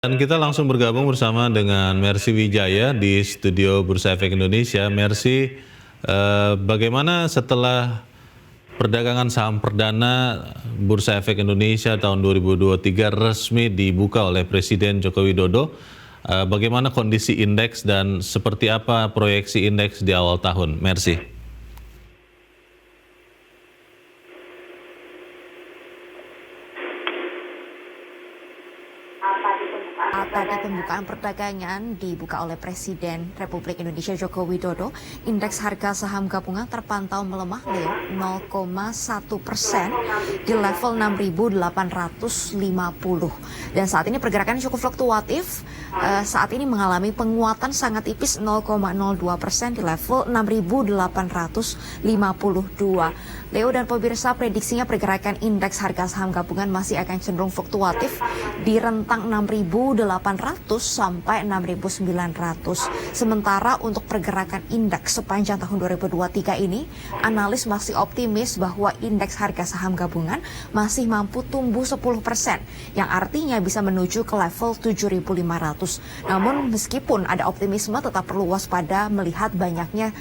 Dan kita langsung bergabung bersama dengan Mercy Wijaya di studio Bursa Efek Indonesia. Mercy, bagaimana setelah perdagangan saham perdana Bursa Efek Indonesia tahun 2023 resmi dibuka oleh Presiden Joko Widodo? Bagaimana kondisi indeks dan seperti apa proyeksi indeks di awal tahun? Mercy. Tadi pembukaan perdagangan dibuka oleh Presiden Republik Indonesia Joko Widodo, indeks harga saham gabungan terpantau melemah 0,1% di level 6.850. Dan saat ini pergerakan cukup fluktuatif, saat ini mengalami penguatan sangat tipis 0,02% di level 6.852. Leo dan pemirsa, prediksinya pergerakan indeks harga saham gabungan masih akan cenderung fluktuatif di rentang 6.800 sampai 6.900. Sementara untuk pergerakan indeks sepanjang tahun 2023 ini, analis masih optimis bahwa indeks harga saham gabungan masih mampu tumbuh 10%, yang artinya bisa menuju ke level 7.500. Namun meskipun ada optimisme, tetap perlu waspada melihat banyaknya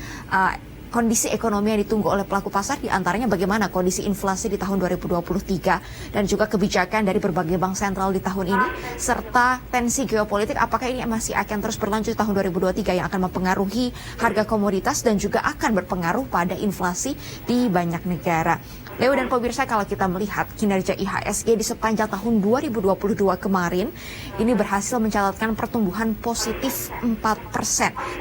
kondisi ekonomi yang ditunggu oleh pelaku pasar, diantaranya bagaimana kondisi inflasi di tahun 2023 dan juga kebijakan dari berbagai bank sentral di tahun ini, serta tensi geopolitik apakah ini masih akan terus berlanjut di tahun 2023 yang akan mempengaruhi harga komoditas dan juga akan berpengaruh pada inflasi di banyak negara. Leo dan pemirsa, kalau kita melihat kinerja IHSG di sepanjang tahun 2022 kemarin, ini berhasil mencatatkan pertumbuhan positif 4%,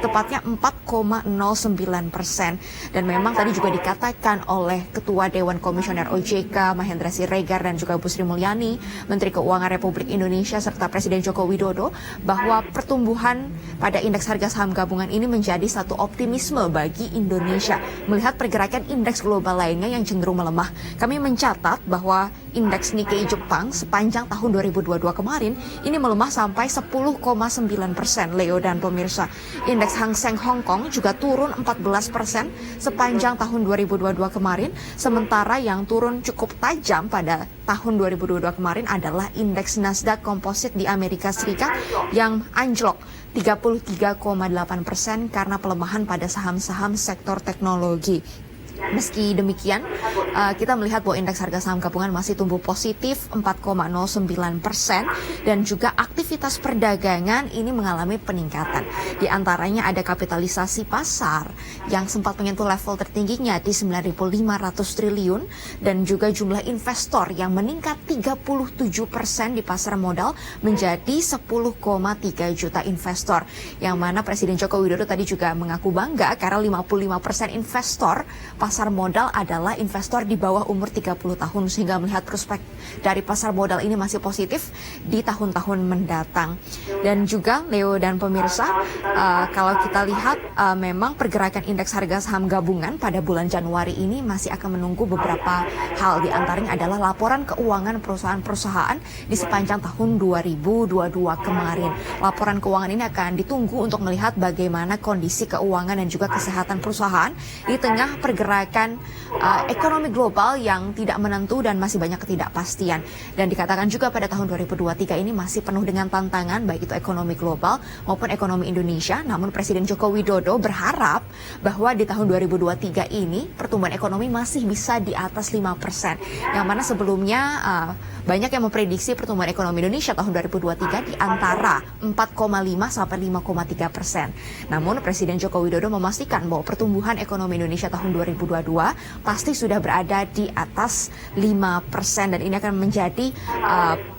tepatnya 4,09%. Dan memang tadi juga dikatakan oleh Ketua Dewan Komisioner OJK, Mahendra Siregar, dan juga Bu Sri Mulyani, Menteri Keuangan Republik Indonesia, serta Presiden Joko Widodo, bahwa pertumbuhan pada indeks harga saham gabungan ini menjadi satu optimisme bagi Indonesia, melihat pergerakan indeks global lainnya yang cenderung melemah. Kami mencatat bahwa indeks Nikkei Jepang sepanjang tahun 2022 kemarin ini melemah sampai 10,9%, Leo dan pemirsa. Indeks Hang Seng Hong Kong juga turun 14% sepanjang tahun 2022 kemarin, sementara yang turun cukup tajam pada tahun 2022 kemarin adalah indeks Nasdaq Composite di Amerika Serikat yang anjlok 33,8% karena pelemahan pada saham-saham sektor teknologi. Meski demikian, kita melihat bahwa indeks harga saham gabungan masih tumbuh positif 4,09% dan juga aktivitas perdagangan ini mengalami peningkatan. Di antaranya ada kapitalisasi pasar yang sempat menyentuh level tertingginya di 9.500 triliun dan juga jumlah investor yang meningkat 37% di pasar modal menjadi 10,3 juta investor. Yang mana Presiden Joko Widodo tadi juga mengaku bangga karena 55% investor pasar modal adalah investor di bawah umur 30 tahun, sehingga melihat prospek dari pasar modal ini masih positif di tahun-tahun mendatang. Dan juga Leo dan pemirsa, kalau kita lihat memang pergerakan indeks harga saham gabungan pada bulan Januari ini masih akan menunggu beberapa hal, di antaranya adalah laporan keuangan perusahaan-perusahaan di sepanjang tahun 2022 kemarin. Laporan keuangan ini akan ditunggu untuk melihat bagaimana kondisi keuangan dan juga kesehatan perusahaan di tengah pergerakan ekonomi global yang tidak menentu dan masih banyak ketidakpastian. Dan dikatakan juga pada tahun 2023 ini masih penuh dengan tantangan, baik itu ekonomi global maupun ekonomi Indonesia. Namun Presiden Joko Widodo berharap bahwa di tahun 2023 ini pertumbuhan ekonomi masih bisa di atas 5%. Yang mana sebelumnya banyak yang memprediksi pertumbuhan ekonomi Indonesia tahun 2023 di antara 4,5 sampai 5,3%. Namun Presiden Joko Widodo memastikan bahwa pertumbuhan ekonomi Indonesia tahun 2022 pasti sudah berada di atas 5%, dan ini akan menjadi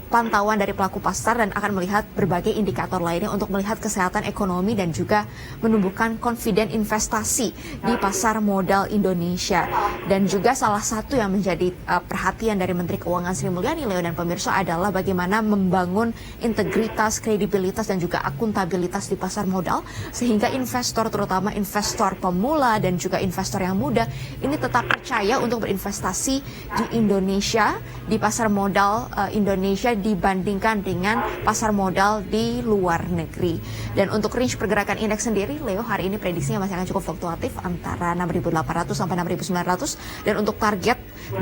pantauan dari pelaku pasar dan akan melihat berbagai indikator lainnya untuk melihat kesehatan ekonomi dan juga menumbuhkan confident investasi di pasar modal Indonesia. Dan juga salah satu yang menjadi perhatian dari Menteri Keuangan Sri Mulyani, Leo dan pemirsa, adalah bagaimana membangun integritas, kredibilitas dan juga akuntabilitas di pasar modal sehingga investor, terutama investor pemula dan juga investor yang muda, ini tetap percaya untuk berinvestasi di Indonesia, di pasar modal Indonesia, dibandingkan dengan pasar modal di luar negeri. Dan untuk range pergerakan indeks sendiri, Leo, hari ini prediksinya masih akan cukup fluktuatif antara 6.800 sampai 6.900, dan untuk target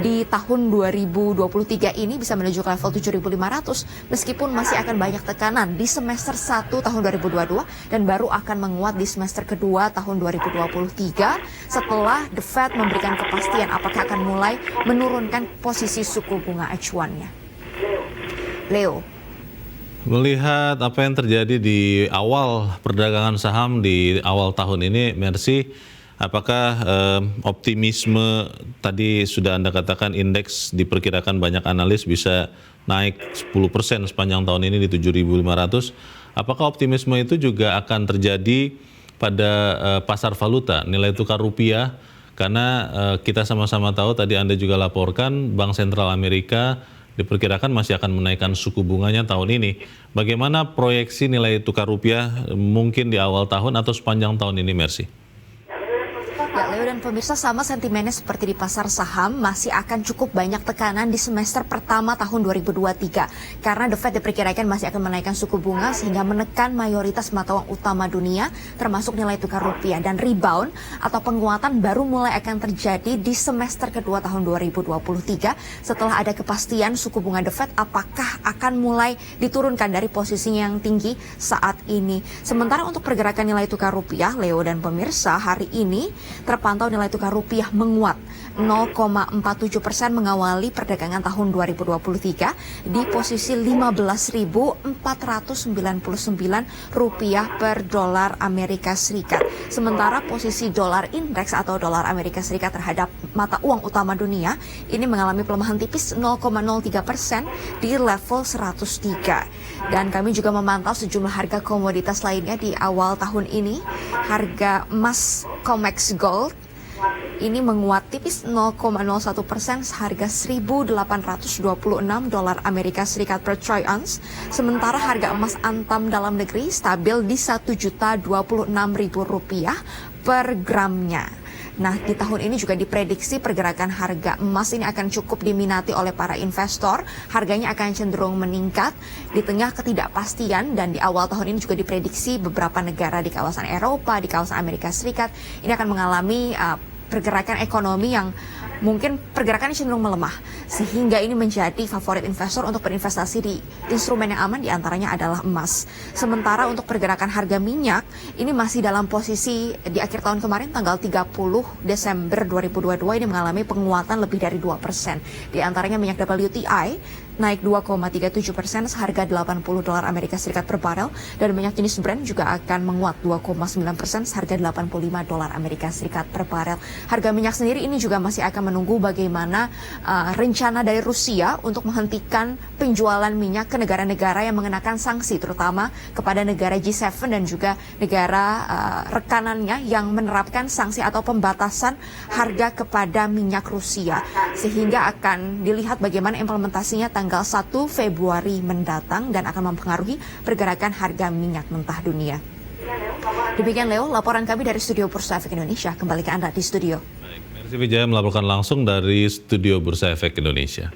di tahun 2023 ini bisa menuju ke level 7.500 meskipun masih akan banyak tekanan di semester 1 tahun 2022 dan baru akan menguat di semester kedua tahun 2023 setelah The Fed memberikan kepastian apakah akan mulai menurunkan posisi suku bunga acuannya. Leo, Melihat apa yang terjadi di awal perdagangan saham di awal tahun ini, Mercy, apakah optimisme tadi sudah Anda katakan indeks diperkirakan banyak analis bisa naik 10% sepanjang tahun ini di 7.500. Apakah optimisme itu juga akan terjadi pada pasar valuta, nilai tukar rupiah? Karena kita sama-sama tahu, tadi Anda juga laporkan, Bank Sentral Amerika diperkirakan masih akan menaikkan suku bunganya tahun ini. Bagaimana proyeksi nilai tukar rupiah mungkin di awal tahun atau sepanjang tahun ini, Mercy? ya Leo dan pemirsa, sama sentimennya seperti di pasar saham, masih akan cukup banyak tekanan di semester pertama tahun 2023 karena The Fed diperkirakan masih akan menaikkan suku bunga sehingga menekan mayoritas mata uang utama dunia termasuk nilai tukar rupiah, dan rebound atau penguatan baru mulai akan terjadi di semester kedua tahun 2023 setelah ada kepastian suku bunga The Fed apakah akan mulai diturunkan dari posisinya yang tinggi saat ini. Sementara untuk pergerakan nilai tukar rupiah, Leo dan pemirsa, hari ini terpantau nilai tukar rupiah menguat 0,47% mengawali perdagangan tahun 2023 di posisi 15.499 rupiah per dolar Amerika Serikat. Sementara posisi dolar indeks atau dolar Amerika Serikat terhadap mata uang utama dunia ini mengalami pelemahan tipis 0,03% di level 103. Dan kami juga memantau sejumlah harga komoditas lainnya di awal tahun ini. Harga emas COMEX Gold ini menguat tipis 0,01% seharga 1.826 dolar Amerika Serikat per troy ounce. Sementara harga emas antam dalam negeri stabil di Rp1.026.000 per gramnya. Nah, di tahun ini juga diprediksi pergerakan harga emas ini akan cukup diminati oleh para investor. Harganya akan cenderung meningkat di tengah ketidakpastian, dan di awal tahun ini juga diprediksi beberapa negara di kawasan Eropa, di kawasan Amerika Serikat ini akan mengalami pergerakan ekonomi yang mungkin pergerakannya cenderung melemah, sehingga ini menjadi favorit investor untuk berinvestasi di instrumen yang aman, diantaranya adalah emas. Sementara untuk pergerakan harga minyak ini masih dalam posisi di akhir tahun kemarin tanggal 30 Desember 2022 ini mengalami penguatan lebih dari 2%. Di antaranya minyak WTI naik 2,37% seharga 80 dolar Amerika Serikat per barel, dan minyak jenis Brent juga akan menguat 2,9% seharga 85 dolar Amerika Serikat per barel. Harga minyak sendiri ini juga masih akan menunggu bagaimana rencana dari Rusia untuk menghentikan penjualan minyak ke negara-negara yang mengenakan sanksi, terutama kepada negara G7 dan juga negara rekanannya yang menerapkan sanksi atau pembatasan harga kepada minyak Rusia, sehingga akan dilihat bagaimana implementasinya tanggal 1 Februari mendatang dan akan mempengaruhi pergerakan harga minyak mentah dunia. Demikian Leo, laporan kami dari Studio Bursa Efek Indonesia. Kembali ke Anda di studio. Baik, Mercy Wijaya melaporkan langsung dari Studio Bursa Efek Indonesia.